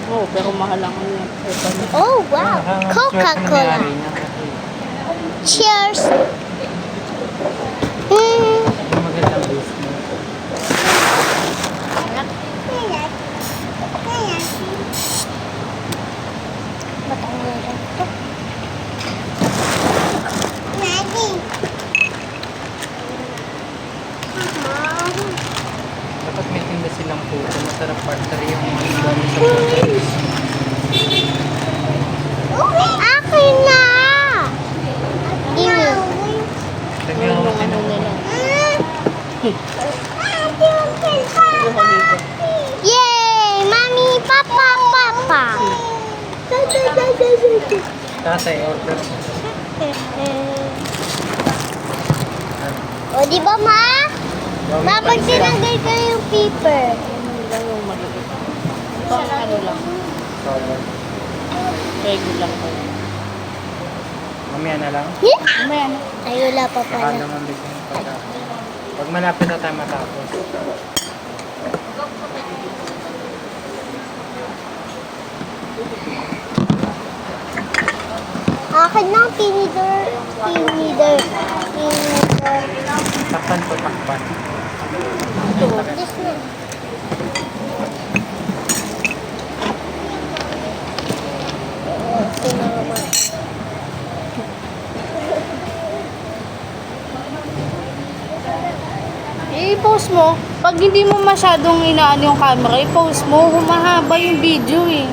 Oo, pero mahal ang ano yan. Oh, wow. Coca-Cola. Cheers. Magandang business. Dapat may tinda silang puto. Masarap partner yung mga dami sa puto. Akin na. Lagyan Yung ko ano nila. Yay! Mami, papa, papa. Tatay, order. O, di ba, ma? Ma, pag tinanggal ko yung paper. Ano lang yung maliit. Pang ano lang. Regular ko. Mamaya na lang. Mamaya na. Ay, wala pa Baka pala. naman bigyan yung pagkain. Pag malapit na tayo matapos. Akin na, tinidor. Takpan po, takpan. This na. I-post mo. Pag hindi mo masyadong inaano yung camera, i-post mo. Humahaba yung video eh.